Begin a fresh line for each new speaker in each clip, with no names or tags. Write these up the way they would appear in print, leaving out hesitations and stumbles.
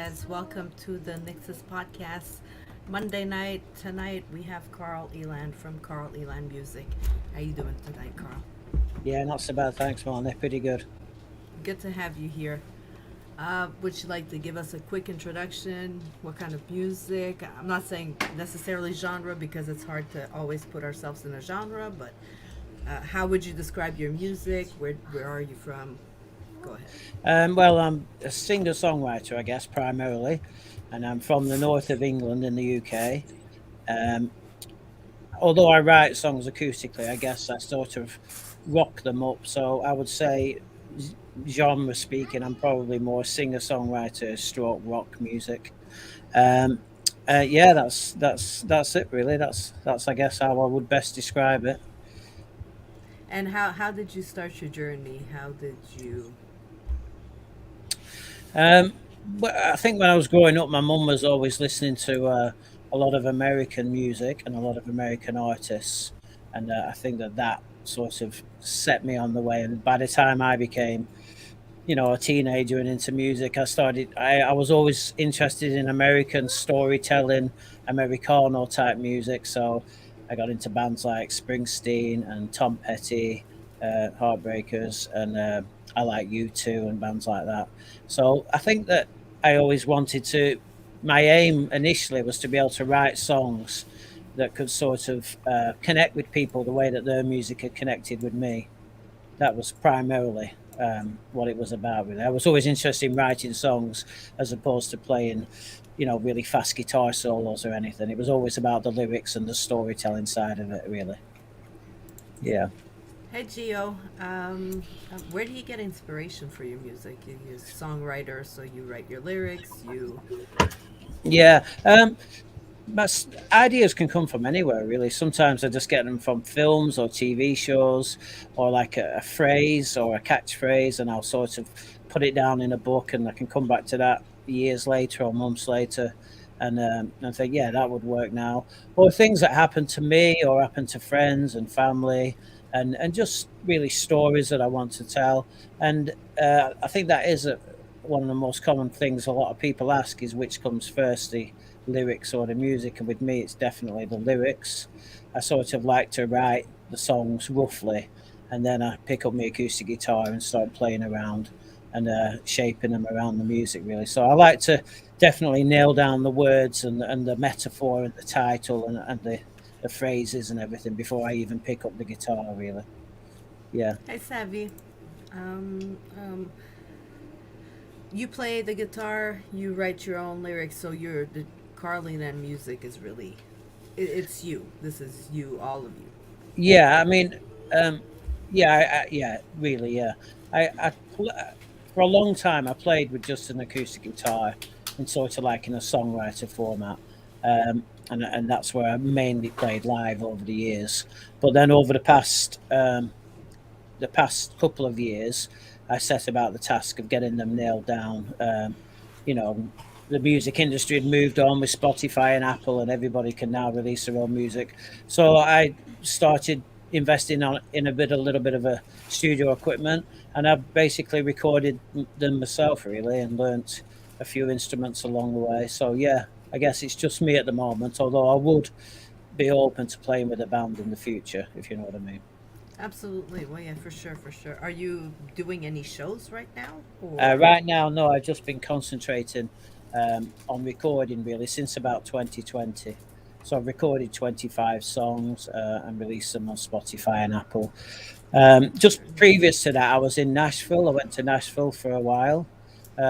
guys. Welcome to the NYXUS podcast. Monday night tonight we have Karl Eland from Karl Eland Music. How you doing tonight, Karl?
Yeah, not so bad, thanks, man. They're pretty good.
Good to have you here. Would you like to give us a quick introduction? What kind of music? I'm not saying necessarily genre because it's hard to always put ourselves in a genre, but how would you describe your music? Where are you from? Go ahead.
Well, I'm a singer-songwriter, I guess, primarily, and I'm from the north of England in the UK. Um, Although I write songs acoustically, I guess I sort of rock them up. So I would say, genre speaking, I'm probably more singer-songwriter, stroke rock music. Um, yeah, that's it, really. That's I guess how I would best describe it.
And how did you start your journey? How did you?
Um, but I think when I was growing up, my mum was always listening to a lot of American music and a lot of American artists, and I think that sort of set me on the way. And by the time I became, a teenager and into music, I was always interested in American storytelling, Americano type music. So I got into bands like Springsteen and Tom Petty, Heartbreakers, and I like U2 and bands like that. So I think that I always wanted to. My aim initially was to be able to write songs that could sort of connect with people the way that their music had connected with me. That was primarily what it was about. Really, I was always interested in writing songs as opposed to playing, really fast guitar solos or anything. It was always about the lyrics and the storytelling side of it. Really, yeah.
Hey Gio, where do you get inspiration for your music? You're a songwriter, so you write your lyrics. You
Yeah, but ideas can come from anywhere, really. Sometimes I just get them from films or TV shows, or like a phrase or a catchphrase, and I'll sort of put it down in a book, and I can come back to that years later or months later, and think, yeah, that would work now. Or things that happen to me or happen to friends and family, and just really stories that I want to tell. And I think that is one of the most common things a lot of people ask is which comes first, the lyrics or the music, and with me it's definitely the lyrics. I sort of like to write the songs roughly, and then I pick up my acoustic guitar and start playing around and shaping them around the music, really. So I like to definitely nail down the words and the metaphor and the title and the phrases and everything before I even pick up the guitar, really. Yeah.
Hey Savvy, um, um, you play the guitar. You write your own lyrics. So you're the Carlene music is really, it's you. This is you, all of you.
Yeah, I mean, um, yeah, yeah, really, yeah. For a long time, I played with just an acoustic guitar and sort of like in a songwriter format, and that's where I mainly played live over the years. But then over the past couple of years, I set about the task of getting them nailed down. You know, the music industry had moved on with Spotify and Apple, and everybody can now release their own music. So I started investing in a little bit of a studio equipment, and I've basically recorded them myself, really, and learnt a few instruments along the way. So yeah, I guess it's just me at the moment. Although I would be open to playing with a band in the future, if you know what I mean.
Absolutely. Well, yeah, for sure, for sure. Are you doing any shows right now, or?
Right now, no, I've just been concentrating on recording really since about 2020. So I've recorded 25 songs and released them on Spotify and Apple. Just previous to that, I was in Nashville. I went to Nashville for a while,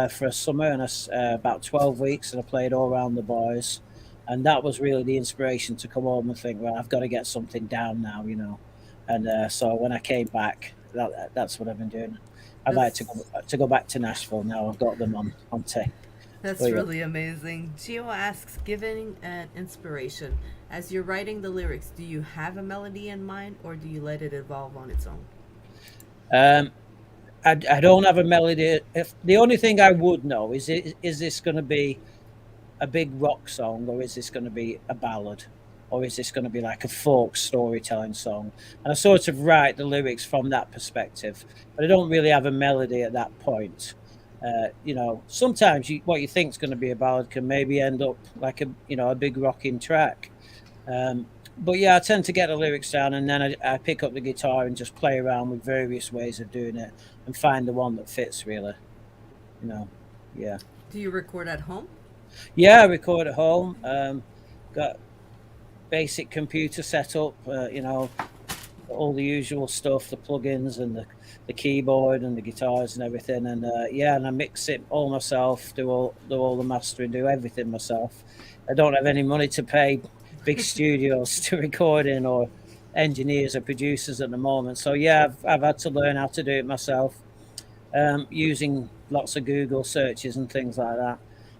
for a summer and about 12 weeks, and I played all around the boys. And that was really the inspiration to come home and think, well, I've got to get something down now. And so when I came back, that's what I've been doing. I'd like
That's
to go back to Nashville now. I've got them on tape.
that's
But yeah.
really amazing. Gio asks, given an inspiration, as you're writing the lyrics, do you have a melody in mind, or do you let it evolve on its own?
Um, I don't have a melody. If the only thing I would know is this going to be a big rock song, or is this going to be a ballad, or is this going to be like a folk storytelling song? And I sort of write the lyrics from that perspective, but I don't really have a melody at that point. Sometimes what you think is going to be a ballad can maybe end up like a big rocking track. But yeah, I tend to get the lyrics down, and then I pick up the guitar and just play around with various ways of doing it and find the one that fits really. You know, yeah.
Do you record at home?
Yeah, I record at home. Got basic computer setup. All the usual stuff, the plugins and the keyboard and the guitars and everything. And and I mix it all myself, do all the mastering, do everything myself. I don't have any money to pay big studios to record in, or engineers or producers at the moment. So yeah, I've had to learn how to do it myself, using lots of Google searches and things like that.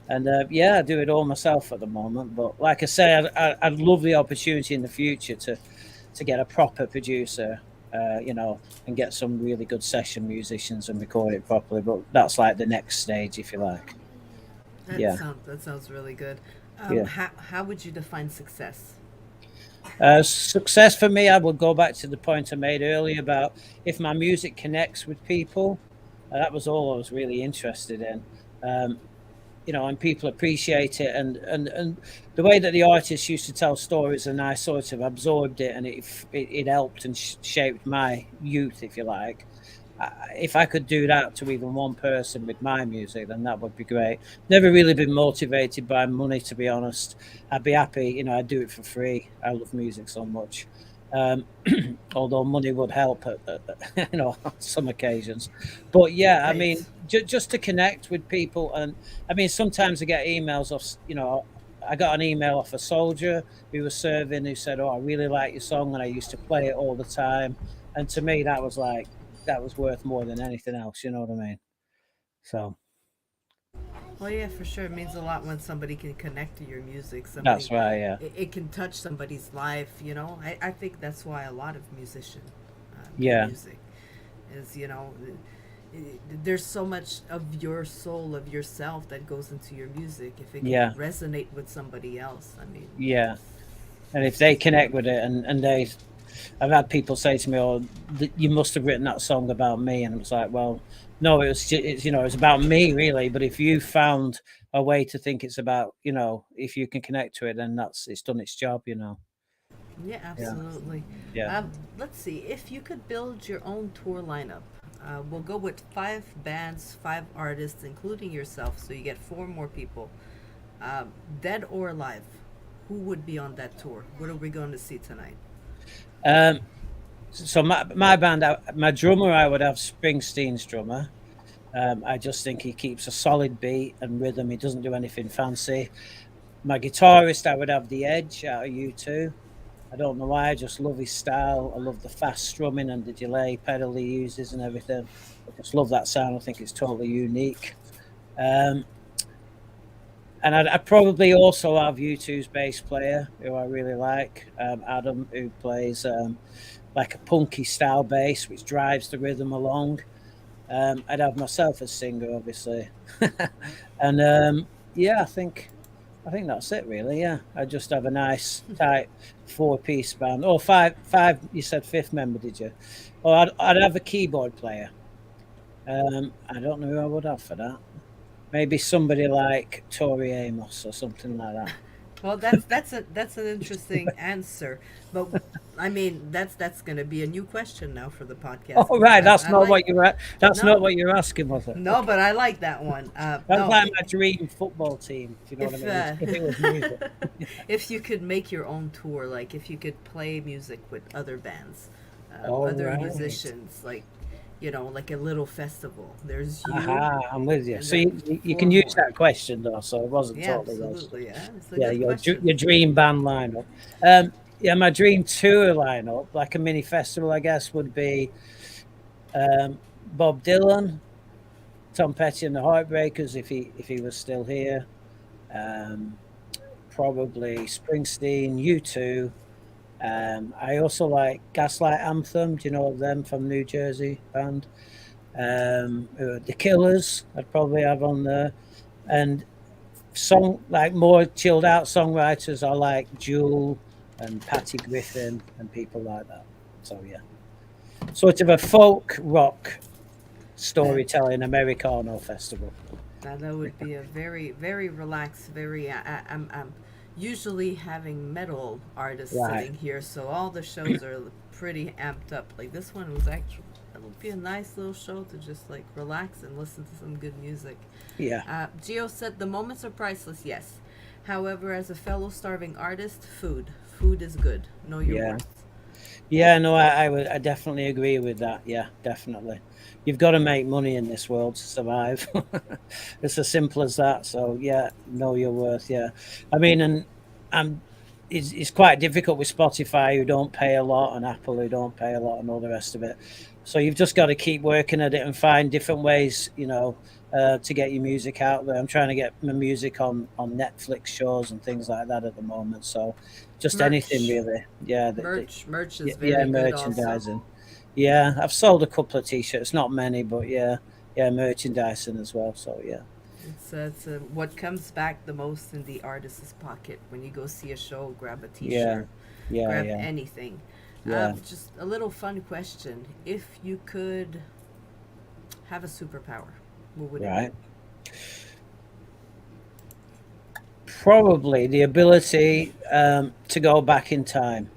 And I do it all myself at the moment. But like I say, I'd love the opportunity in the future to get a proper producer, and get some really good session musicians and record it properly. But that's like the next stage, if you like. Yeah,
That sounds really good.
yeah.
How would you define success?
Success for me, I would go back to the point I made earlier about if my music connects with people. That was all I was really interested in. And people appreciate it, and the way that the artists used to tell stories, and I sort of absorbed it, and it helped and shaped my youth, if you like. If I could do that to even one person with my music, then that would be great. Never really been motivated by money, to be honest. I'd be happy, I'd do it for free. I love music so much. Um, Although money would help on some occasions. But yeah, I mean,
Right.
just to connect with people. And I mean, sometimes I get emails off. I got an email off a soldier who was serving, who said, "Oh, I really like your song, and I used to play it all the time." And to me, that was worth more than anything else. You know what I mean? So
Well, yeah, for sure. It means a lot when somebody can connect to your music.
that's right. Yeah,
It can touch somebody's life. I think that's why a lot of musicians do
yeah,
music. Is there's so much of your soul, of yourself, that goes into your music. If it can
yeah,
resonate with somebody else,
yeah. And if they connect with it, and I've had people say to me, "Oh, you must have written that song about me," and it's like, well, no, it's about me really. But if you found a way to think it's about, if you can connect to it, then it's done its job.
yeah,
Yeah,
absolutely.
yeah.
Let's see. If you could build your own tour lineup, we'll go with 5 bands, 5 artists, including yourself, so you get 4 more people. Dead or alive, who would be on that tour? What are we going to see tonight?
Um, so my band, my drummer, I would have Springsteen's drummer. I just think he keeps a solid beat and rhythm. He doesn't do anything fancy. My guitarist, I would have The Edge out of U2. I don't know why. I just love his style. I love the fast strumming and the delay pedal he uses and everything. I just love that sound. I think it's totally unique. Um, and I'd probably also have U2's bass player, who I really like, Adam, who plays like a punky style bass, which drives the rhythm along. I'd have myself as singer, obviously, and yeah, I think that's it, really. Yeah, I just have a nice tight 4-piece band. Oh, five. You said fifth member, did you? Oh, I'd have a keyboard player. I don't know who I would have for that. Maybe somebody like Tori Amos or something like that.
Well, that's an interesting answer, but that's going to be a new question now for the podcast
Oh,
because
right, that's
I
not
like
what that's not
no
what you're asking, was it?
no, but I like that one.
That's
No,
like my dream football team, if you know what I
if
mean. If it was music.
if you could make your own tour, like if you could play music with other bands,
All
other
right.
musicians, like like a little festival. There's you,
Aha, I'm with you.
and
So
then
you
four
can use
more.
that question though, so it wasn't
Yeah,
totally wasted.
absolutely. Yeah, it's a
Yeah,
good question.
your dream band lineup. Yeah, my dream tour lineup, like a mini festival, I guess, would be Bob Dylan, Tom Petty and the Heartbreakers, if he was still here. Um, Probably Springsteen, U2. I also like Gaslight Anthem. Do you know them from New Jersey band? The Killers, I'd probably have on there, and like more chilled out songwriters. I like Jewel and Patty Griffin and people like that. So yeah, sort of a folk rock storytelling Americano festival.
Now that would be a very, very relaxed, very. I'm usually having metal artists
Right.
sitting here, so all the shows are pretty amped up. Like this one was actually. It would be a nice little show to just like relax and listen to some good music.
Yeah.
Gio said the moments are priceless. Yes, however, as a fellow starving artist, food is good. Know your
Yeah.
worth.
Yeah, no, I definitely agree with that. Yeah, definitely. You've got to make money in this world to survive. It's as simple as that. So yeah, know your worth. Yeah, I mean, and I'm it's quite difficult with Spotify, who don't pay a lot, and Apple, who don't pay a lot, and all the rest of it. So you've just got to keep working at it and find different ways, to get your music out there. I'm trying to get my music on Netflix shows and things like that at the moment. So just anything
Merch,
really. Yeah,
merch is
yeah,
very good also.
merchandising. Yeah, I've sold a couple of t-shirts, not many, but yeah, yeah, merchandising as well. So yeah,
It's what comes back the most in the artist's pocket when you go see a show. Grab a
yeah,
T-shirt,
yeah,
grab
yeah,
anything.
yeah.
Just a little fun question: if you could have a superpower, what would it be?
Right. Probably the ability to go back in time,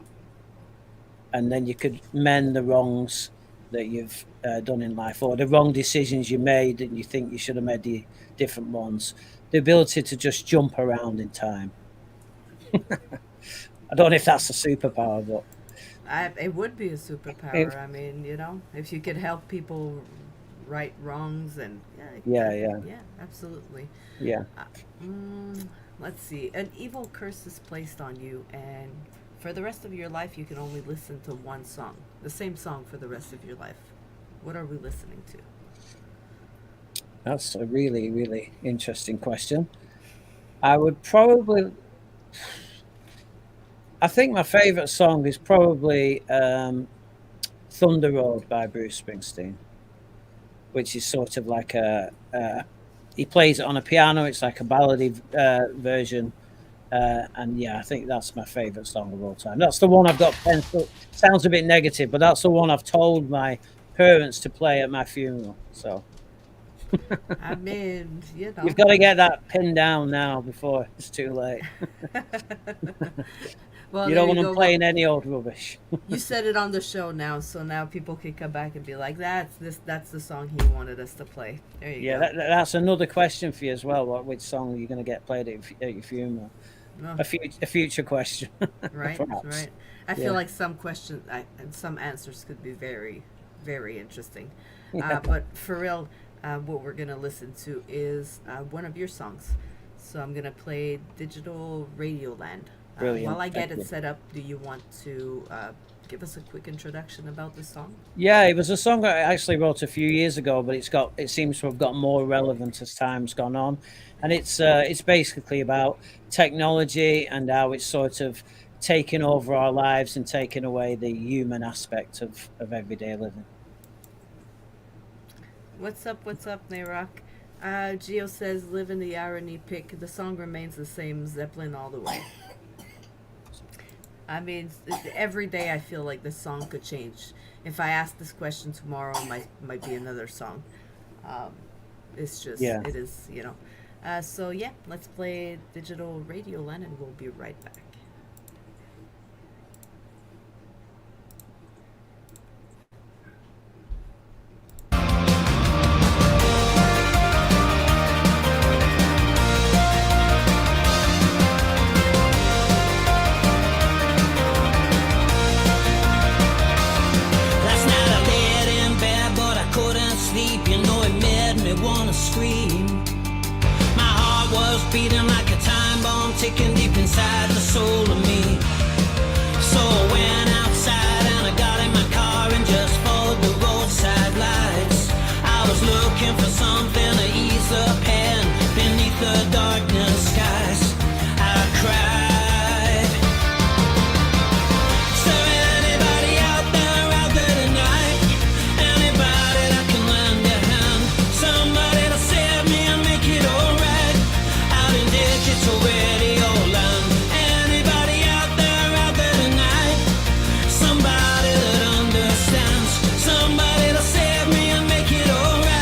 and then you could mend the wrongs that you've done in life, or the wrong decisions you made and you think you should have made the different ones. The ability to just jump around in time. I don't know if that's a superpower, but
It would be a
it,
superpower. I mean, if you could help people right wrongs and
yeah, yeah,
yeah, absolutely.
yeah.
Uh, mm, let's see. An evil curse is placed on you, and for the rest of your life, you can only listen to one song, the same song for the rest of your life. What are we listening to?
That's a really, really interesting question. I would probably, I think my favorite song is probably Thunder Road by Bruce Springsteen, which is sort of like he plays it on a piano. It's like a ballady version. And yeah, I think that's my favorite song of all time. That's the one I've got pencil. Sounds a bit negative, but that's the one I've told my parents to play at my funeral. So
I mean,
you've got to get that pinned down now before it's too late.
well,
You
there
don't
you
want them
go. Well,
playing any old rubbish.
you said it on the show now, so now people can come back and be like, That's the song he wanted us to play." There you
Yeah,
go.
that's another question for you as well. Which song are you going to get played at your funeral?
No,
A future question,
right,
perhaps.
right. I feel
Yeah,
like some questions and some answers could be very, very interesting.
yeah,
But for real, what we're gonna listen to is one of your songs. So I'm gonna play Digital Radio Land. While
brilliant.
I
Thank
get it
you.
set up, do you want to give us a quick introduction about this song?
Yeah, it was a song I actually wrote a few years ago, but it seems to have got more relevant as time's gone on, and it's basically about technology and how it's sort of taking over our lives and taking away the human aspect of everyday living.
What's up, Nayrock? Geo says, "Live in the irony pick. The song remains the same. Zeppelin all the way." I mean, every day I feel like this song could change. If I ask this question tomorrow, might be another song. Um, it's just
Yeah.
it is, you know. So yeah, let's play Digital Radio Land, and we'll be right back.
Last night I laid in bed, but I couldn't sleep. You know it made me wanna scream. My heart was beating like a time bomb, ticking deep inside the soul of me. So I went outside and I got in my car and just followed the roadside lights. I was looking for something to ease the pain beneath the darkness skies. I cried. Is there anybody out there tonight? Anybody that can lend a hand? Somebody to save me and make it alright. Out in digital radio land. Anybody out there tonight? Somebody that understands. Somebody to save me and make it alright.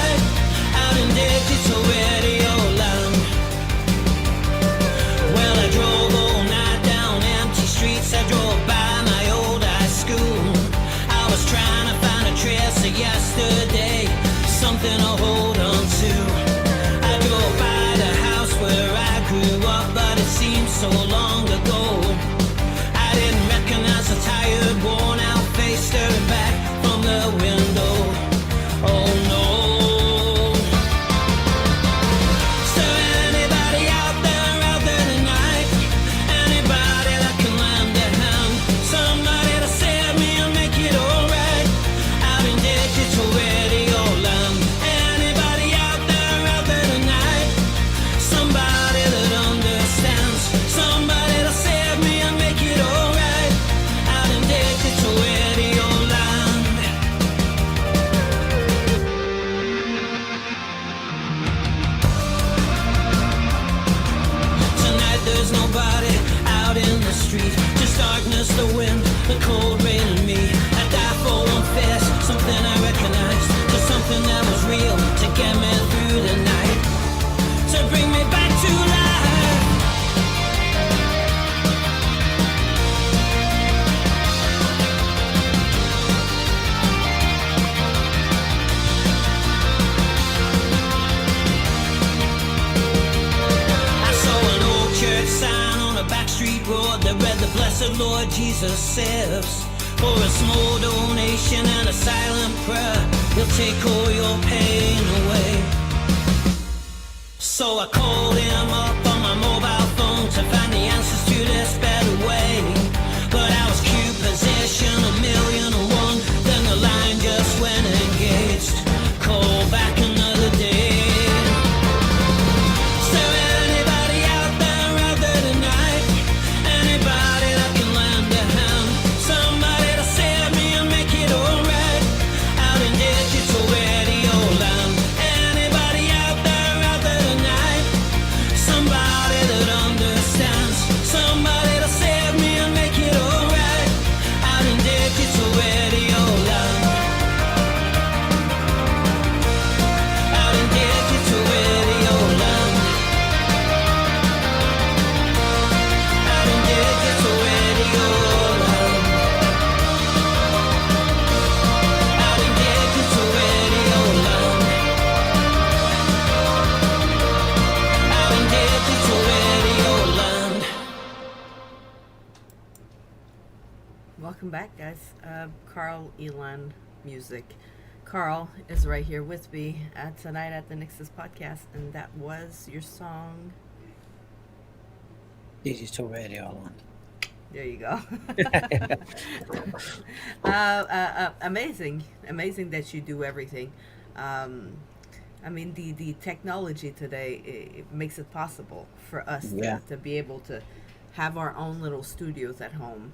something to hold on to. I drove by the house where I grew up, but it seems so long ago. I didn't recognize a tired, worn out face staring back from the window. Oh no. Is there anybody out there tonight? Anybody that can lend a hand? Somebody to save me and make it alright out in digital radio land. Anybody out there tonight? Somebody that understands. Somebody to save me and make it alright out in digital radio land. Tonight there's nobody out in the street, just darkness, the wind, the cold rain and me. I die for one face, something I recognized, just something that was real to get me through the night, to bring me back to life. I saw an old church sign on a back street road that read, "The Blessed Lord Jesus saves, for a small donation and a silent prayer, He'll take all your pain away." So I called him up on my mobile phone to find the answers to this better way. But I was queue position 1,000,001, then the line just went engaged. Call back another day. Is there anybody out there tonight? Anybody that can lend a hand? Somebody to save me and make it alright out in digital radio land. Anybody out there tonight? Somebody that understands. Somebody to save me and make it alright out in digital radio land. Out in digital radio land. Out in digital radio land. Out in digital radio land. Out in digital radio land.
Welcome back, guys. Karl, Eland, music. Karl is right here with me tonight at the NYXUS podcast, and that was your song.
Digital radio land.
There you go. Amazing that you do everything. I mean, the technology today, it makes it possible for us
Yeah.
to be able to have our own little studios at home,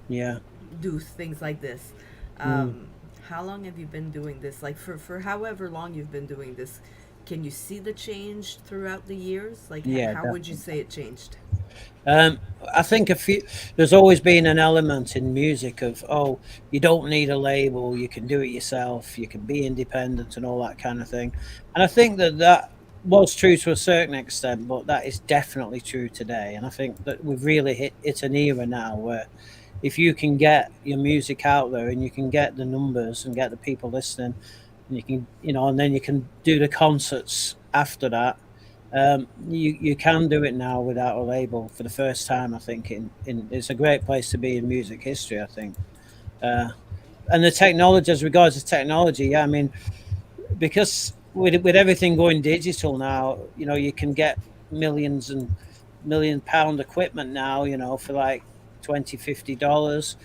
Yeah.
do things like this. How long have you been doing this? Like for however long you've been doing this, can you see the change throughout the years? Like
Yeah,
how would you say it changed?
I think there's always been an element in music of, oh, you don't need a label, you can do it yourself, you can be independent and all that kind of thing. And I think that was true to a certain extent, but that is definitely true today. And I think that we've really hit an era now where if you can get your music out there and you can get the numbers and get the people listening, and you can, and then you can do the concerts after that. You can do it now without a label for the first time. I think it's a great place to be in music history, I think. And the technology, as regards to technology, yeah, I mean, because with everything going digital now, you can get millions and £1,000,000 equipment now, for like $20-50.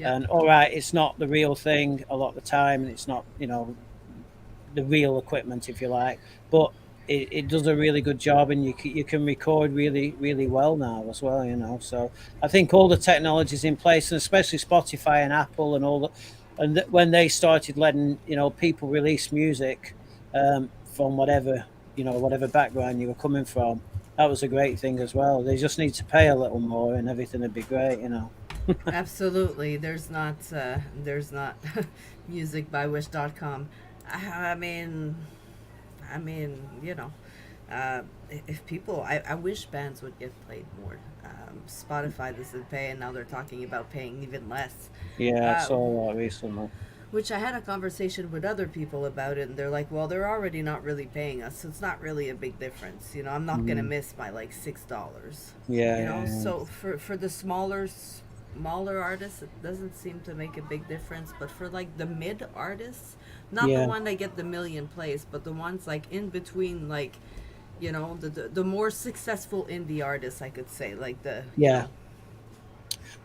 Yeah.
And all right, it's not the real thing a lot of the time, and it's not the real equipment, if you like, but it does a really good job, and you can record really, really well now as well, so I think all the technology's in place, and especially Spotify and Apple and all that, and when they started letting people release music from whatever background you were coming from, that was a great thing as well. They just need to pay a little more and everything would be great.
Absolutely. There's not musicbywish.com. I mean, if people, I wish bands would get played more. Spotify doesn't pay, and now they're talking about paying even less.
Yeah, I saw that recently.
Which I had a conversation with other people about it, and they're like, "Well, they're already not really paying us, so it's not really a big difference. You know, I'm not gonna
Mm.
miss by like $6.
Yeah,
You know,
yeah,
so for the smaller artists, it doesn't seem to make a big difference. But for like the mid artists, not the
yeah,
one that get the million plays, but the ones like in between, like you know, the more successful indie artists, I could say, like the you
yeah.
know,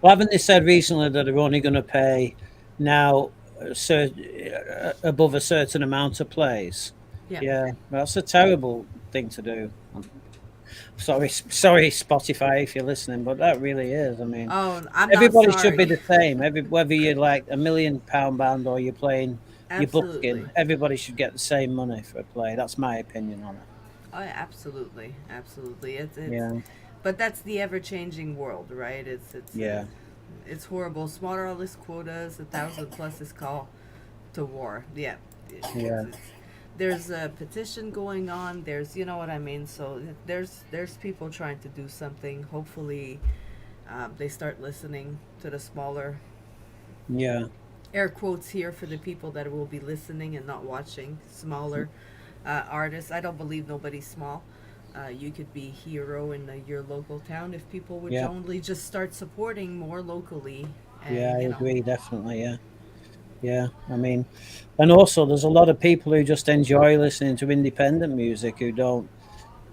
Well, haven't they said recently that they're only going to pay now above a certain amount of plays?
yeah.
Yeah, that's a terrible thing to do. Sorry, Spotify, if you're listening, but that really is. I mean,
Oh, I'm not
everybody should be
sorry.
the same. Whether you're like £1 million band or you're busking,
Absolutely.
everybody should get the same money for a play. That's my opinion on it.
Oh, yeah, absolutely, absolutely. It's,
Yeah,
but that's the ever changing world, right?
yeah,
It's horrible. Smaller list quotas, 1,000 plus is call to war. Yeah,
yeah,
there's a petition going on. There's, you know what I mean. So there's people trying to do something. Hopefully, they start listening to the smaller
yeah,
air quotes here for the people that will be listening and not watching smaller artists. I don't believe nobody's small. You could be hero in your local town if people would
yeah,
only just start supporting more locally,
yeah.
and
I
you know,
agree, definitely. Yeah, yeah. I mean, and also there's a lot of people who just enjoy listening to independent music who don't,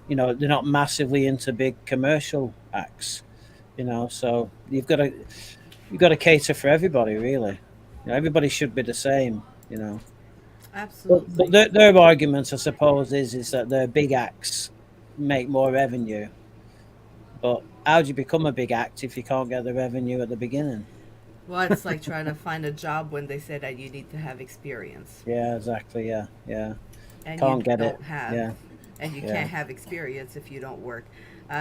they're not massively into big commercial acts. So you've got to cater for everybody, really. Everybody should be the same. But
absolutely.
their argument, I suppose, is that their big acts make more revenue. But how do you become a big act if you can't get the revenue at the beginning?
Well, it's like trying to find a job when they say that you need to have experience,
Yeah, exactly. Yeah, yeah.
and you
Can't get it.
don't have,
Yeah,
and you
yeah,
can't have experience if you don't work.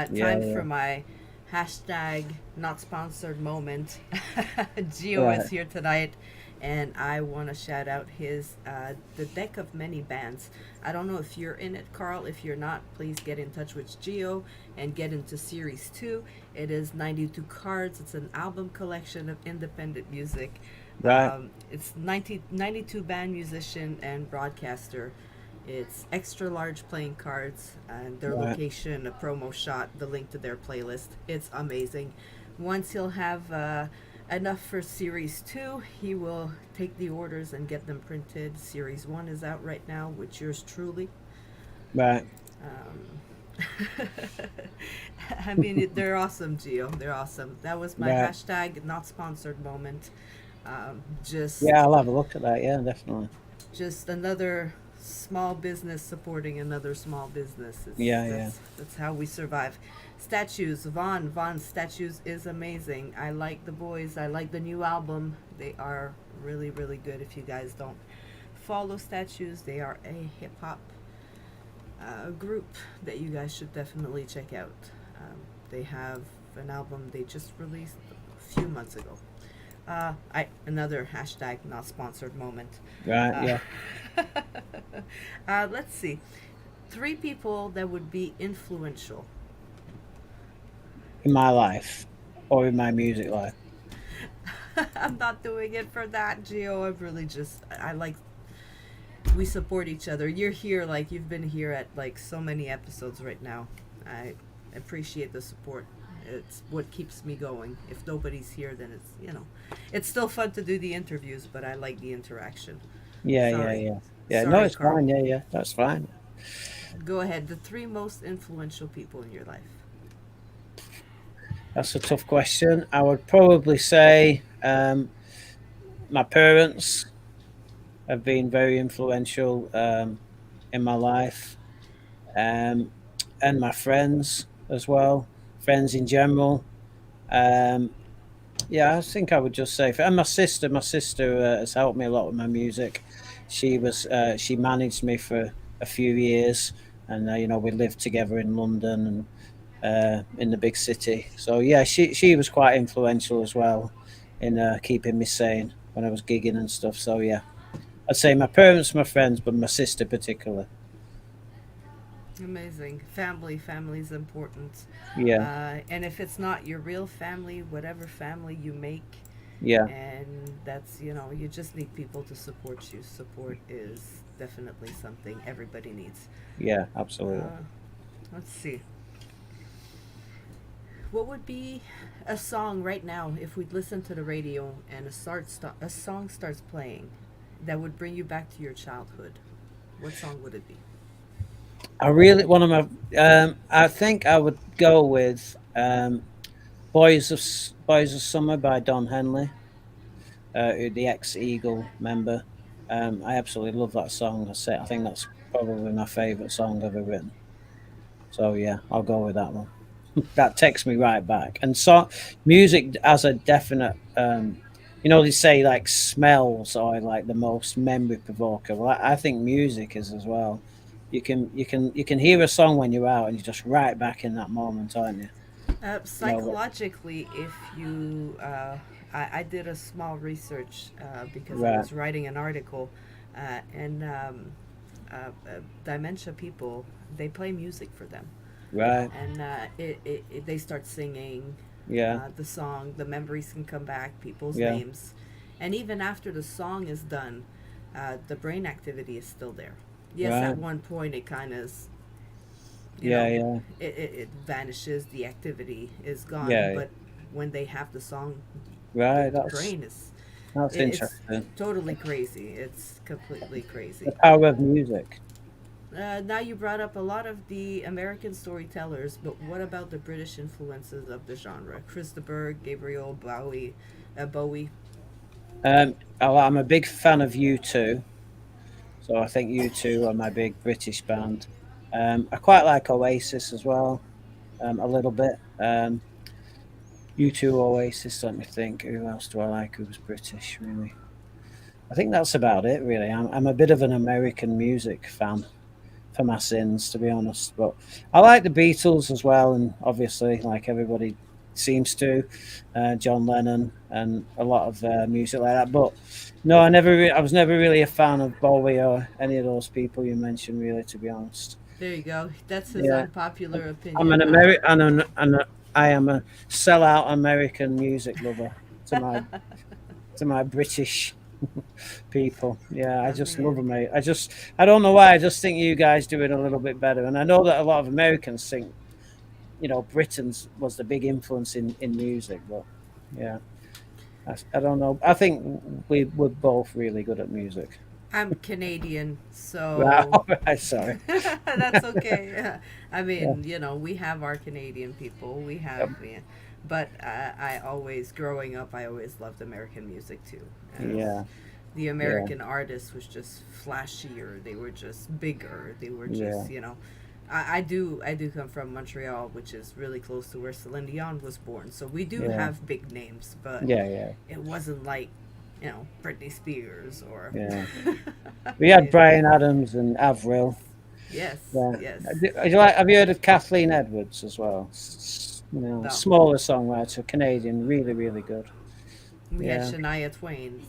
yeah,
Time for
yeah.
my hashtag not sponsored moment. Gio is
Right,
here tonight, and I want to shout out his the deck of many bands. I don't know if you're in it, Carl. If you're not, please get in touch with Gio and get into series 2. It is 92 cards. It's an album collection of independent music.
right,
It's 92 band musician and broadcaster. It's extra large playing cards and their
right.
location, a promo shot, the link to their playlist. It's amazing. Once he'll have enough for Series 2, he will take the orders and get them printed. Series 1 is out right now with yours truly.
Right.
Um, I mean, they're awesome, Gio. They're awesome. That was my
Right.
hashtag not sponsored moment. Just
Yeah, I'll have a look at that. Yeah, definitely.
another small business supporting another small business.
Yeah, yeah.
That's how we survive. Statues, Vaughn's Statues is amazing. I like the boys. I like the new album. They are really really good. If you guys don't follow Statues, they are a hip hop group that you guys should definitely check out. They have an album they just released a few months ago. I another hashtag not sponsored moment.
Right.
Uh,
Yeah.
let's see. 3 people that would be influential.
In my life, or in my music life.
I'm not doing it for that, Gio. I'm really just. I like. We support each other. You're here, like you've been here at like so many episodes right now. I appreciate the support. It's what keeps me going. If nobody's here, then it's still fun to do the interviews, but I like the interaction.
Yeah, yeah,
Sorry,
yeah. Yeah. No,
sorry,
it's
Carl.
fine. Yeah, yeah. That's fine.
Go ahead. The 3 most influential people in your life.
That's a tough question. I would probably say my parents have been very influential in my life, um, and my friends as well, friends in general. Um, yeah, I think I would just say, and my sister. My sister has helped me a lot with my music. She managed me for a few years, and we lived together in London and in the big city. So yeah, she was quite influential as well in keeping me sane when I was gigging and stuff. So yeah, I'd say my parents, my friends, but my sister particularly.
Amazing. Family is important.
Yeah,
And if it's not your real family, whatever family you make,
Yeah.
And that's, you just need people to support you. Support is definitely something everybody needs.
Yeah. Absolutely.
Uh, let's see. What would be a song right now if we'd listen to the radio and a song starts playing that would bring you back to your childhood? What song would it be?
I really one of my. I think I would go with Boys of Summer" by Don Henley, the ex Eagle member. I absolutely love that song. I think that's probably my favorite song ever written. So yeah, I'll go with that one. That takes me right back. And so music as a definite, they say like smells are like the most memory provoker. Well, I think music is as well. You can hear a song when you're out and you're just right back in that moment, aren't you? You know,
Psychologically, if you, I did a small research because I
right,
was writing an article, and dementia people, they play music for them,
right,
and they start singing
yeah,
the song. The memories can come back, people's
yeah,
names, and even after the song is done, the brain activity is still there. Yes,
right,
at one point it kind of, you
yeah,
know,
yeah,
it vanishes, the activity is gone,
yeah,
but when they have the song,
right.
the
That's
brain is,
that's
it's
interesting.
totally crazy. It's completely
The
crazy.
power of music.
Now you brought up a lot of the American storytellers, but what about the British influences of the genre? Christopher, Gabriel, Bowie.
I'm a big fan of U2, so I think U2 are my big British band. I quite like Oasis as well, a little bit. U2, Oasis. Let me think. Who else do I like? Who's British? Really, I think that's about it. Really, I'm a bit of an American music fan for my sins, to be honest. But I like the Beatles as well, and obviously, like everybody seems to, John Lennon and a lot of music like that. But no, I was never really a fan of Bowie or any of those people you mentioned. Really, to be honest.
There you go. That's his
Yeah,
unpopular
I'm
opinion.
an American, I am a sellout American music lover to my British people. Yeah, I
I
just love
mean,
them. I don't know why. I just think you guys do it a little bit better. And I know that a lot of Americans think, Britain's was the big influence in music. But yeah, I don't know. I think we're both really good at music.
I'm Canadian,
Right.
so
All right. Sorry.
that's okay. I
Yeah.
mean, we have our Canadian people. We have,
Yep.
yeah, but I always, growing up, I always loved American music too. As
Yeah.
the
Yeah.
American artists was just flashier. They were just bigger. They were
Yeah.
just, I do come from Montreal, which is really close to where Celine Dion was born. So we do
Yeah.
have big names, but
Yeah. Yeah.
it wasn't like, Britney Spears or.
Yeah. We had Brian Adams and Avril.
Yes,
Yeah.
yes.
Have you heard of Kathleen Edwards as well?
No,
Smaller songwriter, Canadian, really, really good.
we had
Yeah.
Shania Twain.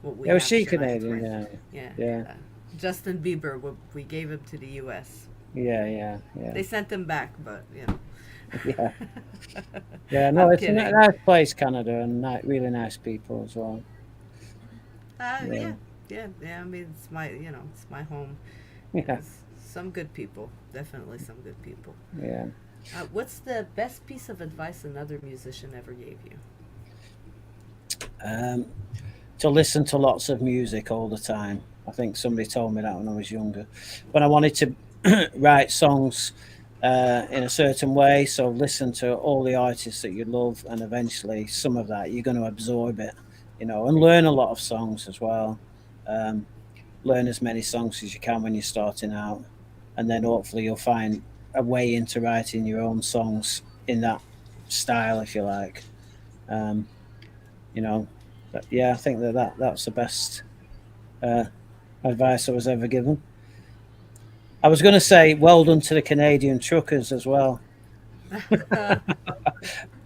Well, we
Yeah, was
have
she
Shania
Canadian?
Twain.
Yeah.
Yeah.
Yeah.
Justin Bieber, we gave him to the U.S.
Yeah. Yeah. Yeah.
They sent him back, but
Yeah. Yeah. No,
I'm
it's a
kidding.
nice place, Canada, and really nice people as well. Yeah.
Yeah, yeah. I mean, it's my home.
Yeah.
It's some good people, definitely some good people.
Yeah.
What's the best piece of advice another musician ever gave you?
Um, to listen to lots of music all the time. I think somebody told me that when I was younger. When I wanted to write songs in a certain way, so listen to all the artists that you love, and eventually some of that you're going to absorb it, and learn a lot of songs as well. Um, Learn as many songs as you can when you're starting out, and then hopefully you'll find a way into writing your own songs in that style, if you like. Um, you know, but yeah, I think that's the best uh, advice I was ever given. I was going to say well done to the Canadian truckers as well.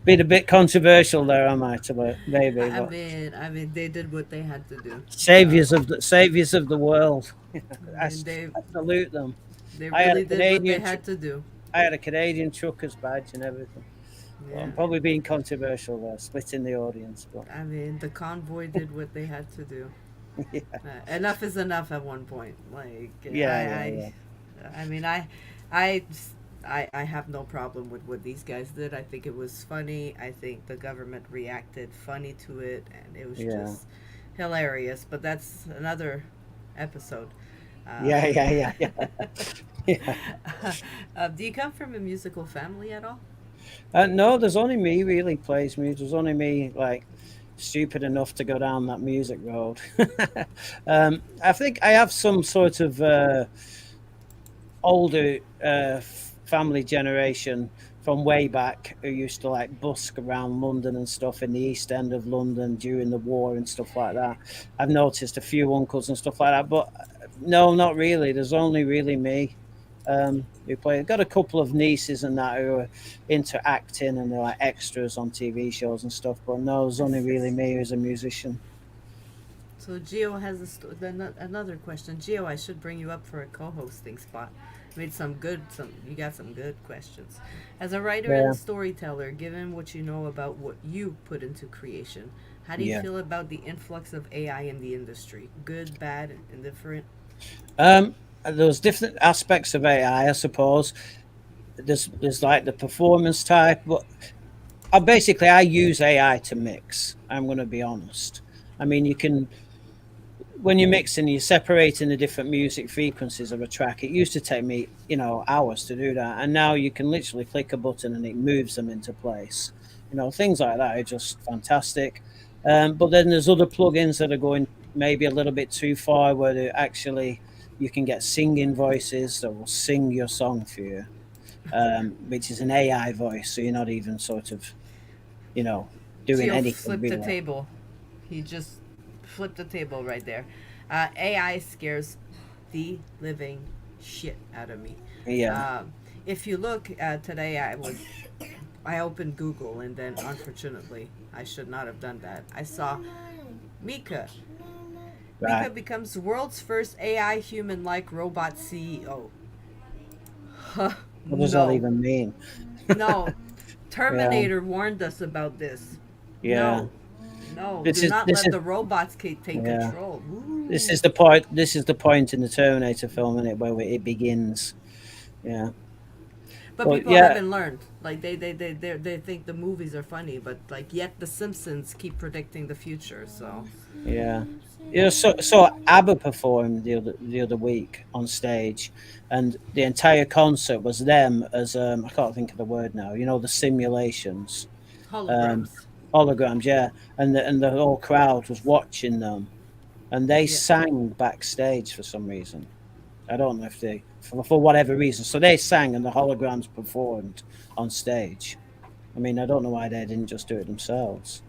Been a bit controversial there, I might have, maybe, but
I mean, they did what they had to do.
saviors of the world.
I mean,
I salute them.
they
I had a
really did what they
Canadian
had to do.
I had a Canadian truckers badge and everything. Well,
Yeah.
I'm probably being controversial there, splitting the audience, but
I mean, the convoy did what they had to do.
yeah,
Enough is enough at one point. Like
yeah, yeah, yeah.
I mean, I, I have no problem with what these guys did. I think it was funny. I think the government reacted funny to it, and it was
Yeah.
just hilarious. But that's another episode.
Yeah, yeah, yeah, yeah. Yeah.
Do you come from a musical family at all?
No, there's only me really plays music. There's only me like stupid enough to go down that music road. I think I have some sort of older family generation from way back who used to like busk around London and stuff in the East End of London during the war and stuff like that. I've noticed a few uncles and stuff like that, but no, not really. There's only really me who play. I've got a couple of nieces and that who are into acting and they're like extras on TV shows and stuff, but no, there's only really me who's a musician.
So Gio has another question. Gio, I should bring you up for a co-hosting spot. Made some good some you got some good questions. As a writer and
Yeah,
a storyteller, given what you know about what you put into creation, how do you
yeah.
feel about the influx of AI in the industry? Good, bad, indifferent?
There's different aspects of AI, I suppose. There's like the performance type, but I use AI to mix. I'm going to be honest. I mean, you can when you're mixing, you're separating the different music frequencies of a track. It used to take me, hours to do that, and now you can literally click a button and it moves them into place. Things like that are just fantastic. But then there's other plugins that are going maybe a little bit too far, where they actually you can get singing voices that will sing your song for you, which is an AI voice, so you're not even sort of, you know, doing
Gio
anything
flipped the
really.
table. He just flipped the table right there. AI scares the living shit out of me.
Yeah,
If you look today, I opened Google and then unfortunately I should not have done that. I saw Mika. Mika
right.
becomes world's first AI human-like robot CEO. Huh,
What does that
no,
even mean?
no.
Yeah,
Terminator warned us about this.
yeah.
No, no.
This
Do
is
not
this
let
is
the robots take
yeah.
control.
This
Ooh.
is the point. This is the point in the Terminator film, isn't it, where it begins. Yeah,
But
but
people
yeah,
haven't learned. Like they think the movies are funny, but like yet the Simpsons keep predicting the future. So
yeah. So ABBA performed the other week on stage, and the entire concert was them as I can't think of the word now. The simulations, um,
holograms.
holograms, yeah, and the whole crowd was watching them, and they
Yeah.
sang backstage for some reason. I don't know if they for whatever reason. So they sang, and the holograms performed on stage. I mean, I don't know why they didn't just do it themselves.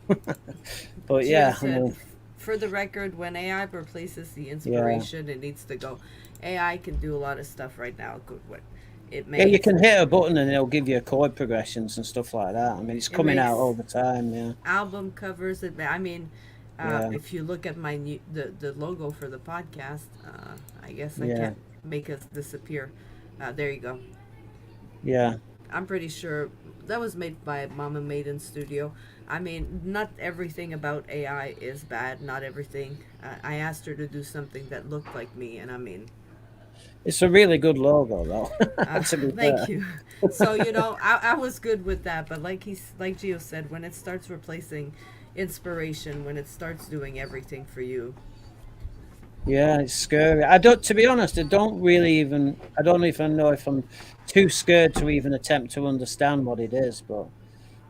But
Gio
yeah, I
said,
mean,
for the record, when AI replaces the
yeah.
inspiration, it needs to go. AI can do a lot of stuff right now. Good, what it
Yeah, you
makes
can hit a button and it'll give you chord progressions and stuff like that. I mean, it's
it
coming out
makes
all the time. Yeah,
album covers. I mean,
yeah,
if you look at my new the logo for the podcast, I guess I
yeah,
can't make us disappear. There you go.
yeah.
I'm pretty sure that was made by Mama Maiden Studio. I mean, not everything about AI is bad. Not everything. I asked her to do something that looked like me, and I mean,
It's a really good logo, though. To be
thank
fair.
you. So I was good with that. But like Gio said, when it starts replacing inspiration, when it starts doing everything for you,
Yeah, it's scary. I don't, to be honest, I don't even know if I'm too scared to even attempt to understand what it is, but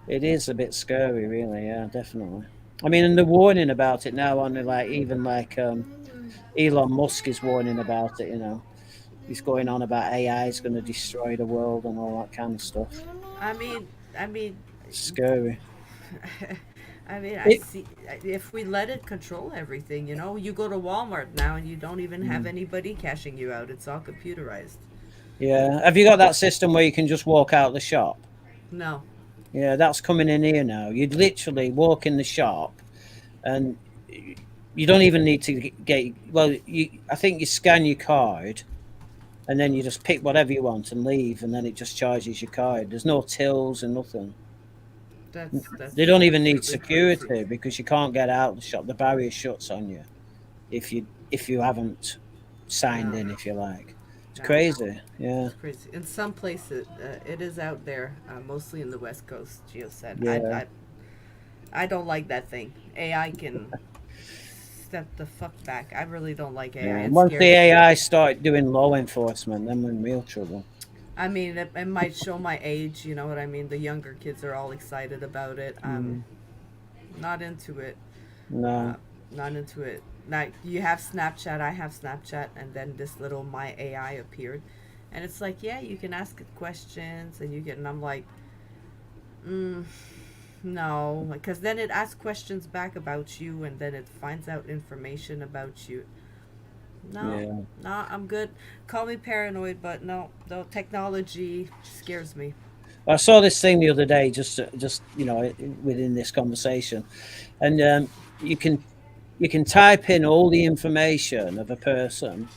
it is a bit scary, really. Yeah, definitely. I mean, and they're warning about it now, aren't they? Like, even like Elon Musk is warning about it, He's going on about AI is going to destroy the world and all that kind of stuff.
I mean, I mean,
Scary.
I mean, I
It,
see. If we let it control everything, you go to Walmart now and you don't even have
mm,
anybody cashing you out. It's all computerized.
yeah. Have you got that system where you can just walk out the shop?
No.
Yeah, that's coming in here now. You'd literally walk in the shop and you don't even need to get, well, I think you scan your card and then you just pick whatever you want and leave, and then it just charges your card. There's no tills and nothing.
That's
They don't even need
absolutely
security
crazy.
because you can't get out the shop. The barrier shuts on you if you haven't signed
No,
in, if you like. It's
no,
crazy. Yeah,
it's crazy. In some places, it is out there, mostly in the West Coast. Gio said,
yeah,
I don't like that thing. AI can step the fuck back. I really don't like AI.
yeah.
It
Once the
scares me.
AI start doing law enforcement, then we're in real trouble.
I mean, it might show my age. You know what I mean? The younger kids are all excited about it. I'm
Mm,
not into it. Uh,
no.
not into it. Now you have Snapchat. I have Snapchat, and then this little my AI appeared, and it's like, yeah, you can ask it questions, and you can. And I'm like, mm, no, because then it asks questions back about you, and then it finds out information about you. No,
Yeah.
no, I'm good. Call me paranoid, but no, the technology scares me.
I saw this thing the other day, just within this conversation, and you can type in all the information of a person,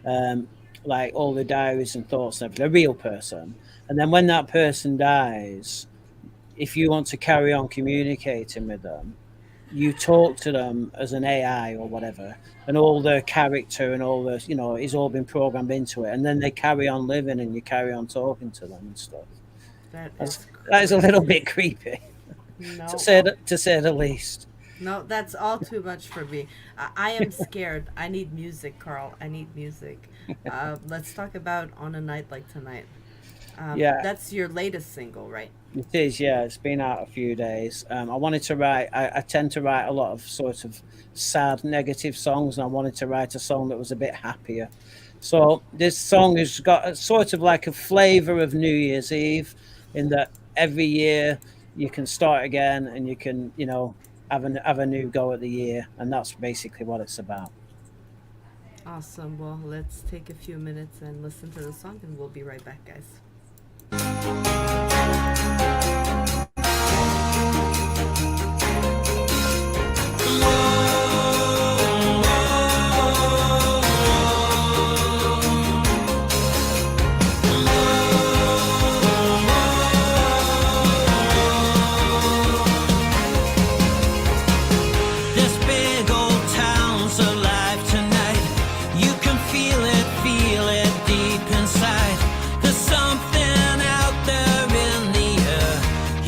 um, like all the diaries and thoughts of a real person, and then when that person dies, if you want to carry on communicating with them, you talk to them as an AI or whatever, and all their character and all the it's all been programmed into it, and then they carry on living, and you carry on talking to them and stuff.
That
That's
is
that is a little
crazy.
bit creepy,
No,
to say the least.
no, that's all too much for me. I am scared. I need music, Carl. I need music. Let's talk about On a Night Like Tonight.
Yeah,
That's your latest single, right?
it is. Yeah, it's been out a few days. I wanted to write. I tend to write a lot of sort of sad, negative songs, and I wanted to write a song that was a bit happier. So this song has got a sort of like a flavour of New Year's Eve, in that every year you can start again and you can have a new go at the year, and that's basically what it's about.
Awesome. Well, let's take a few minutes and listen to the song, and we'll be right back, guys.
This big old town's alive tonight. You can feel it deep inside. There's something out there in the air.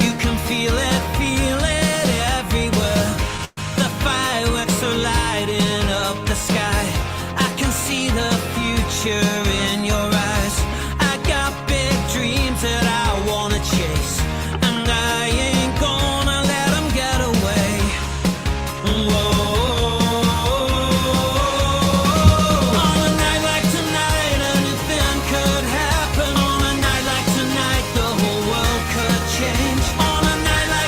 You can feel it everywhere. The fireworks are lighting up the sky. I can see the future in your eyes. I got big dreams that I wanna chase, and I ain't gonna let them get away. On a night like tonight, anything could happen. On a night like tonight, the whole world could change. On a night like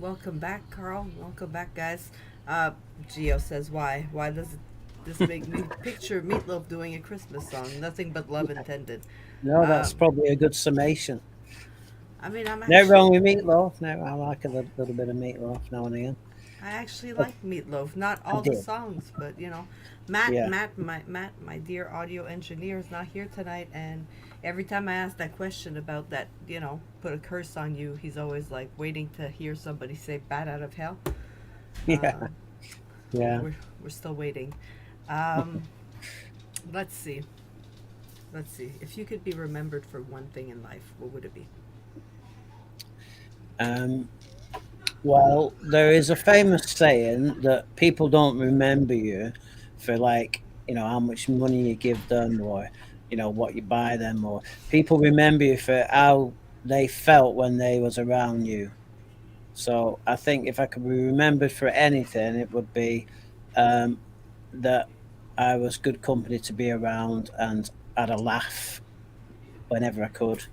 Welcome back, Carl. Welcome back, guys. Uh, Gio says, "Why? Why does this make me picture Meatloaf doing a Christmas song? Nothing but love intended."
No, that's
Um,
probably a good summation.
I mean,
No wrong with meatloaf. No, I like a little bit of meatloaf now and again.
I actually
But
like Meatloaf. Not
I
all the
did.
songs, but you know,
Yeah.
Matt, my dear audio engineer, is not here tonight, and every time I ask that question about that, you know, put a curse on you, he's always like waiting to hear somebody say "bat out of hell."
Yeah.
Uh,
Yeah.
we're still waiting. Um, let's see. Let's see. If you could be remembered for one thing in life, what would it be?
Um, well, there is a famous saying that people don't remember you for, like, how much money you give them, or what you buy them, or people remember you for how they felt when they was around you. So I think if I could be remembered for anything, it would be um, that I was good company to be around and had a laugh whenever I could,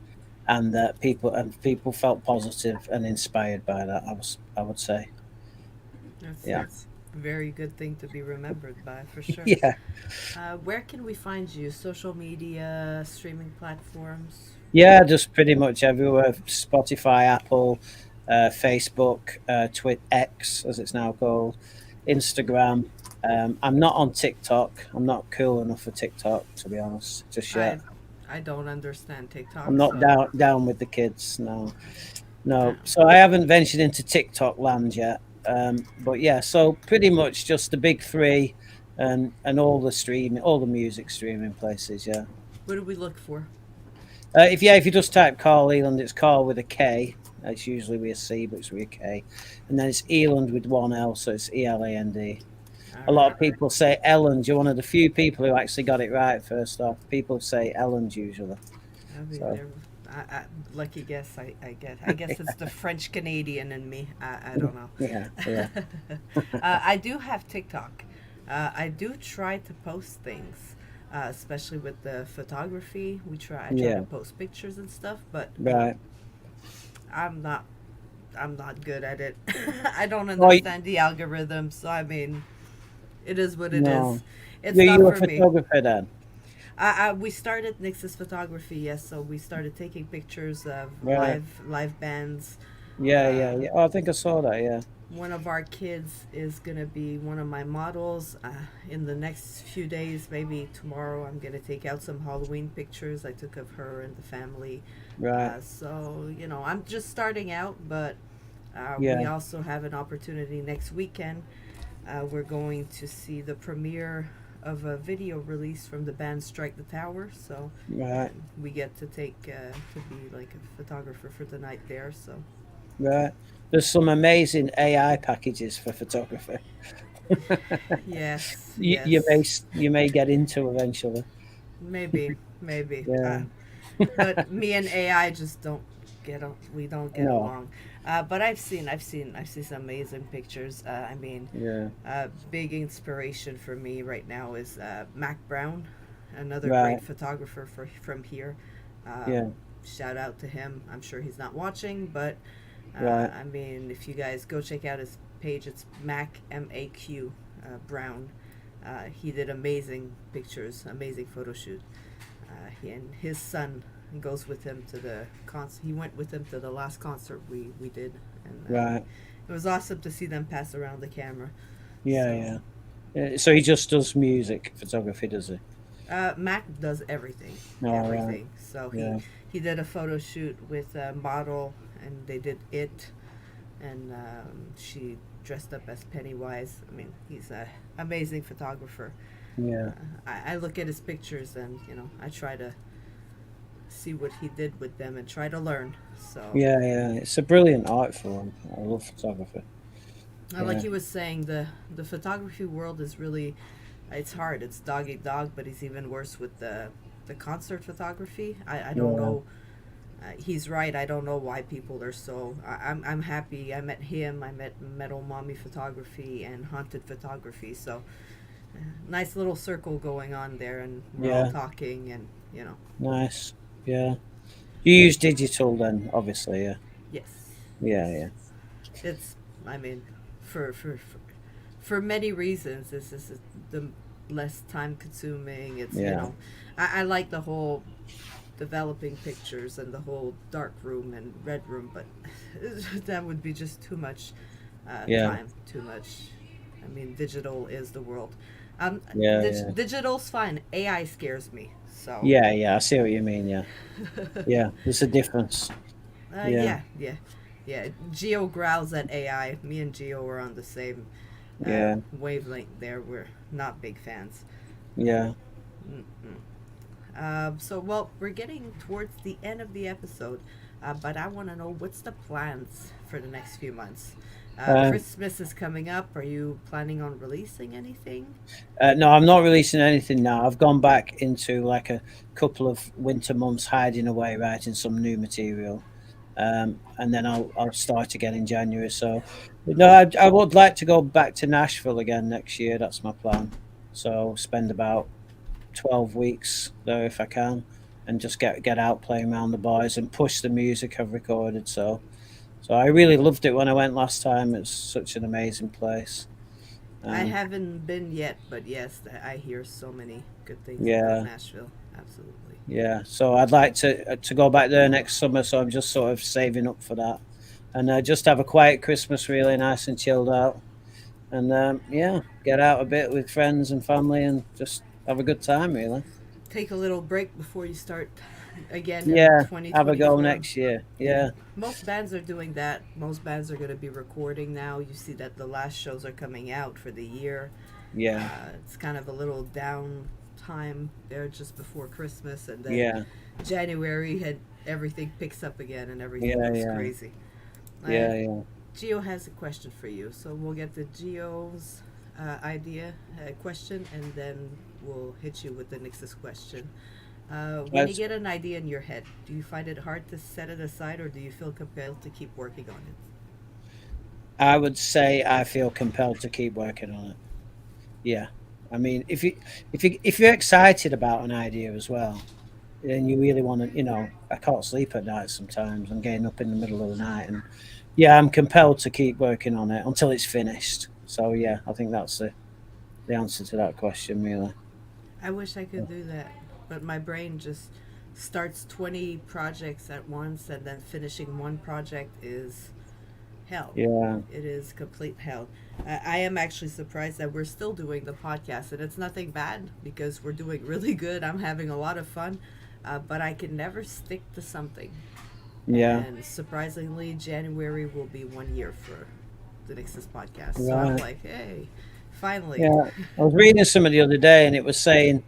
and that people felt positive and inspired by that. I would say, yeah,
That's a very good thing to be remembered by, for sure.
yeah,
Where can we find you? Social media, streaming platforms?
yeah. Just pretty much everywhere: Spotify, Apple, Facebook, X as it's now called, Instagram. I'm not on TikTok. I'm not cool enough for TikTok, to be honest, just
I
yet.
I don't understand
I'm
TikTok,
not
so
down with the kids. No,
yeah.
no. So I haven't ventured into TikTok land yet. But yeah, so pretty much just the big three, and all the music streaming places. Yeah.
What do we look for?
If you just type Karl Eland, it's Karl with a K. It's usually with a C, but it's with a K, and then it's Eland with one L, so it's Eland.
All
A lot
right.
of people say Eland. You're one of the few people who actually got it right first off. People say Eland usually.
I mean,
So
lucky guess. I guess. I guess it's the French Canadian in me. I don't know.
yeah, yeah,
I do have TikTok. I do try to post things, especially with the photography. I try to
yeah.
post pictures and stuff, but
Right.
I'm not. I'm not good at it. I don't
Oh,
understand the algorithm, so I mean, it is what it is.
no.
It's
You're
not
you a
for me.
photographer then?
We started NYXUS photography, yes. So we started taking pictures of
Right.
live bands.
Yeah, yeah,
Uh,
yeah. Oh, I think I saw that. Yeah.
One of our kids is gonna be one of my models. In the next few days, maybe tomorrow, I'm gonna take out some Halloween pictures I took of her and the family.
Right.
So you know, I'm just starting out, but we
Yeah.
also have an opportunity next weekend. We're going to see the premiere of a video release from the band Strike the Tower. So
Right.
we get to take to be like a photographer for the night there. So
Right. There's some amazing AI packages for photography.
yes,
You may
yes,
you may get into eventually.
maybe, maybe.
Yeah.
But me and AI just don't we don't get
No.
along. But I've seen some amazing pictures. I mean,
Yeah.
big inspiration for me right now is Mac Brown, another great
Right.
photographer from here.
Yeah.
Shout out to him. I'm sure he's not watching, but
Right.
I mean, if you guys go check out his page, it's MacMAQ Brown. He did amazing pictures, amazing photo shoot. He and his son goes with him to the concert. He went with him to the last concert we did, and
Right.
it was awesome to see them pass around the camera.
Yeah.
So
Yeah. So he just does music photography, does he?
Mac does everything,
All right.
everything. So
Yeah.
he did a photo shoot with a model, and they did it, and she dressed up as Pennywise. I mean, he's a amazing photographer.
Yeah.
I look at his pictures, and you know, I try to see what he did with them and try to learn. So
Yeah. Yeah. It's a brilliant art form. I love photography.
like
Yeah.
he was saying, the photography world is really, it's hard. It's dog eat dog, but it's even worse with the concert photography. I don't
Yeah.
know. He's right. I don't know why people are so. I'm happy. I met him. I met Metal Mommy Photography and Haunted Photography. So nice little circle going on there, and we're all
Yeah.
talking, and you know,
Nice. Yeah. You use digital then, obviously. Yeah.
yes,
Yeah.
yes.
Yeah.
It's I mean, for many reasons, this is the less time consuming. It's
Yeah.
I like the whole developing pictures and the whole dark room and red room, but that would be just too much
Yeah.
time, too much. I mean, digital is the world.
Yeah. Yeah.
Digital's fine. AI scares me. So,
Yeah. Yeah. I see what you mean. Yeah. Yeah. There's a difference. Yeah.
yeah. Geo growls at AI. Me and Geo are on the same
Yeah.
wavelength there. We're not big fans.
Yeah.
So, well, we're getting towards the end of the episode, but I want to know what's the plans for the next few months.
Uh,
Christmas is coming up. Are you planning on releasing anything?
no, I'm not releasing anything now. I've gone back into like a couple of winter months hiding away, writing some new material. And then I'll start again in January. So, no, I would like to go back to Nashville again next year. That's my plan. So spend about 12 weeks there if I can, and just get out playing around the bars and push the music I've recorded. So I really loved it when I went last time. It's such an amazing place.
I
Um,
haven't been yet, but yes, I hear so many good things about
yeah,
Nashville. Absolutely.
yeah. So I'd like to go back there next summer. So I'm just sort of saving up for that, and just have a quiet Christmas, really nice and chilled out, and yeah, get out a bit with friends and family, and just have a good time, really.
Take a little break before you start again in
Yeah, have a go
2024.
next year.
Yeah.
Yeah,
Most bands are doing that. Most bands are going to be recording now. You see that the last shows are coming out for the year.
yeah,
It's kind of a little down time there just before Christmas, and then
yeah,
January had everything picks up again and everything
yeah,
goes
yeah,
crazy.
yeah, yeah.
Geo has a question for you, so we'll get the Geo's question, and then we'll hit you with the NYXUS question. When you
That's,
get an idea in your head, do you find it hard to set it aside, or do you feel compelled to keep working on it?
I would say I feel compelled to keep working on it. Yeah, I mean, if you're excited about an idea as well, then you really want to. I can't sleep at night sometimes. I'm getting up in the middle of the night, and yeah, I'm compelled to keep working on it until it's finished. So yeah, I think that's the answer to that question, really.
I wish I could do that, but my brain just starts 20 projects at once, and then finishing one project is hell.
Yeah,
It is complete hell. I am actually surprised that we're still doing the podcast, and it's nothing bad because we're doing really good. I'm having a lot of fun, but I can never stick to something.
yeah,
And surprisingly, January will be 1 year for the NYXUS podcast. So I'm
right.
like, hey, finally.
Yeah, I was reading some the other day, and it was saying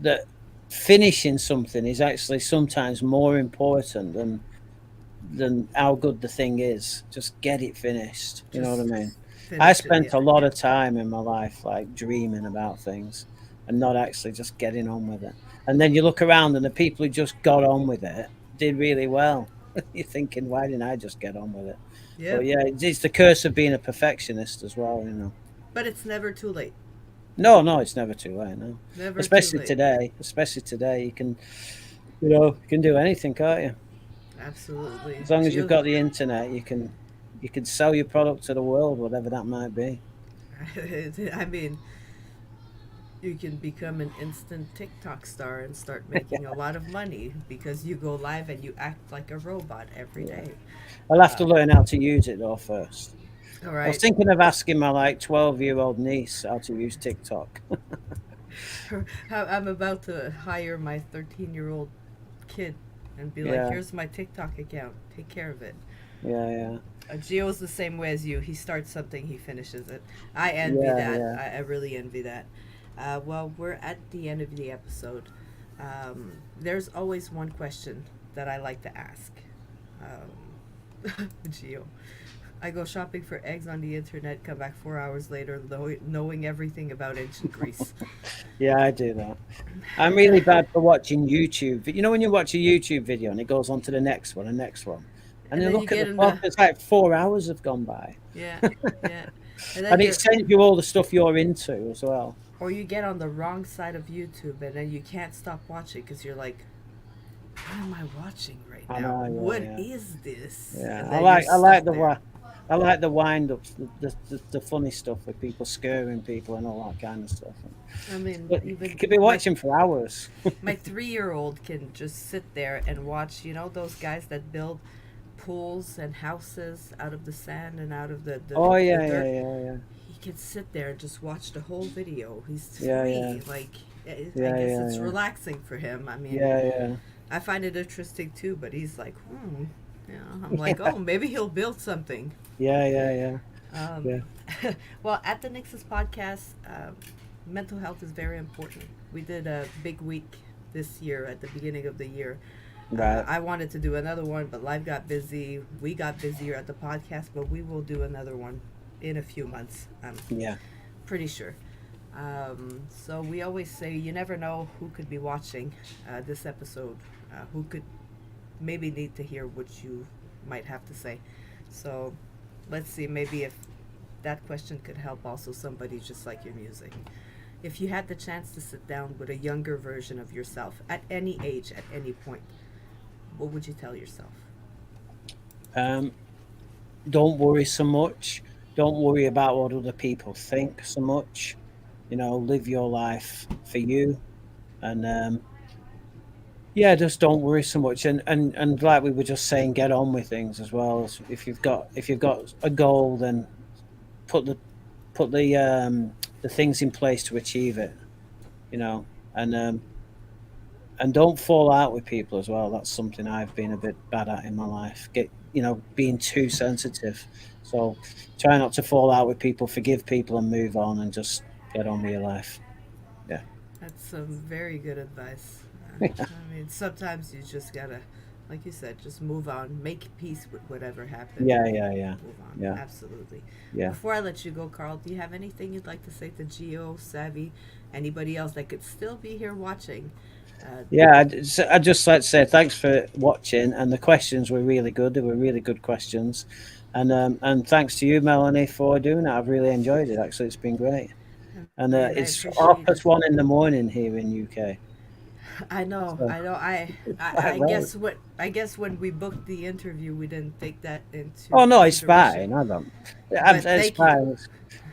that finishing something is actually sometimes more important than how good the thing is. Just get it finished. You know what I
Just
mean? I
finish it,
spent
yeah.
a lot of time in my life like dreaming about things and not actually just getting on with it. And then you look around and the people who just got on with it did really well. You're thinking, why didn't I just get on with it? But
Yep.
yeah, it's the curse of being a perfectionist as well.
But it's never too late.
No, no, it's never too late. No,
Never too
especially
late.
today. Especially today, you can do anything, can't you?
Absolutely.
As long as you've
Geo,
got the internet, you can sell your product to the world, whatever that might be.
I mean, you can become an instant TikTok star and start making a lot of money because you go live and you act like a robot every
Yeah,
day.
I'll have to
Uh,
learn how to use it though first.
all
I was
right.
thinking of asking my 12-year-old niece how to use TikTok.
I'm about to hire my 13-year-old kid and be like,
Yeah,
here's my TikTok account. Take care of it.
yeah, yeah,
Gio's the same way as you. He starts something, he finishes it. I envy
yeah,
that.
yeah.
I really envy that. Well, we're at the end of the episode. There's always one question that I like to ask. Gio. I go shopping for eggs on the internet, come back 4 hours later knowing everything about ancient Greece.
Yeah, I do that. I'm really bad for watching YouTube. You know when you watch a YouTube video and it goes on to the next one and next one, and
And
then
then you
look at
get
the
in
clock,
the,
it's like 4 hours have gone by.
yeah, yeah. And then
And it sends you all the stuff you're into as well.
or you get on the wrong side of YouTube and then you can't stop watching because you're like, what am I watching right
I
now?
know,
What
yeah,
is this?
yeah.
And
I
then
like
you're
I like
stuck
the
there.
way I like the wind ups, the funny stuff with people scaring people and all that kind of stuff.
I mean,
But you
even
could be
my
watching for hours.
my 3-year-old can just sit there and watch. You know those guys that build pools and houses out of the sand and out of
Oh
the
yeah, yeah,
dirt.
yeah, yeah,
He can sit there and just watch the whole video. He's
yeah,
3.
yeah,
Like, I
yeah,
guess
yeah,
it's
yeah,
relaxing for him. I mean,
yeah, yeah.
I find it interesting too, but he's like, I'm like, oh, maybe he'll build something.
Yeah, yeah, yeah,
Um,
yeah.
well, at the NYXUS podcast, mental health is very important. We did a big week this year at the beginning of the year.
Right.
I wanted to do another one, but life got busy. We got busier at the podcast, but we will do another one in a few months. I'm
Yeah.
pretty sure. So we always say you never know who could be watching this episode, who could maybe need to hear what you might have to say. So let's see, maybe if that question could help also somebody just like your music. If you had the chance to sit down with a younger version of yourself at any age, at any point, what would you tell yourself?
Don't worry so much. Don't worry about what other people think so much. Live your life for you, and yeah, just don't worry so much. And like we were just saying, get on with things as well. If you've got a goal, then put the things in place to achieve it. And don't fall out with people as well. That's something I've been a bit bad at in my life. Being too sensitive. So try not to fall out with people. Forgive people and move on, and just get on with your life. Yeah.
That's some very good advice. I mean, sometimes you just gotta, like you said, just move on, make peace with whatever happened.
Yeah, yeah, yeah,
Move on.
yeah,
Absolutely.
yeah.
Before I let you go, Karl, do you have anything you'd like to say to Geo, Savvy, anybody else that could still be here watching?
Yeah, I'd just like to say thanks for watching, and the questions were really good. They were really good questions, and thanks to you, Melanie, for doing it. I've really enjoyed it. Actually, it's been great, and
I
it's
appreciate it.
1:30 in the morning here in UK.
I know,
So
I know. I
quite late.
guess when we booked the interview, we didn't take that into
Oh no, it's
consideration.
fine. I don't.
But
It's
thank you.
fine.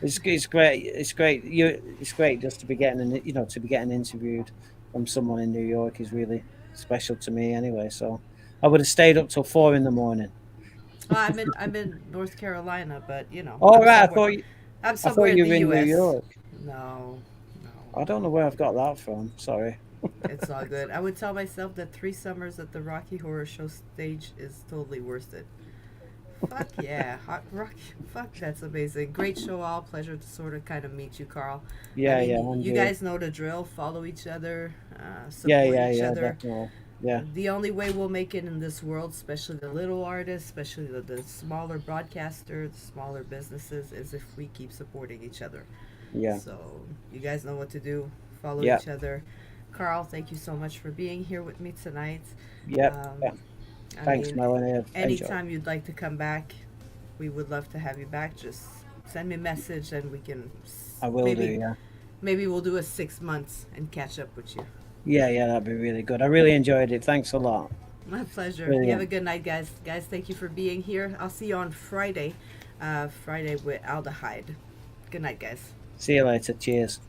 It's great. It's great. It's great just to be getting interviewed from someone in New York is really special to me anyway. So I would have stayed up till 4 in the morning.
Well, I'm in North Carolina, but
All
I'm
right.
somewhere. I'm
I
somewhere
thought
in
you
the
were in New
U.S.
York.
No, no,
I don't know where I've got that from. Sorry.
it's all good. I would tell myself that 3 summers at the Rocky Horror Show stage is totally worth it. Fuck yeah, fuck, that's amazing. Great show, all pleasure to sort of kind of meet you, Karl. I
Yeah, yeah,
mean,
and
you
you.
guys know the drill. Follow each other,
Yeah,
support
yeah,
each
yeah,
other.
definitely. Yeah,
The only way we'll make it in this world, especially the little artists, especially the smaller broadcasters, the smaller businesses, is if we keep supporting each other.
yeah,
So you guys know what to do. Follow
yeah,
each other. Karl, thank you so much for being here with me tonight.
yeah,
Um,
yeah.
I
Thanks,
mean,
Melanie. I've enjoyed.
anytime you'd like to come back, we would love to have you back. Just send me a message and we can
I will do. Yeah,
maybe we'll do a 6 months and catch up with you.
yeah, yeah. That'd be really good. I really enjoyed it. Thanks a lot.
My pleasure. You have a
Brilliant.
good night, guys. Guys, thank you for being here. I'll see you on Friday. Friday with Aldehyde. Good night, guys.
See you later. Cheers.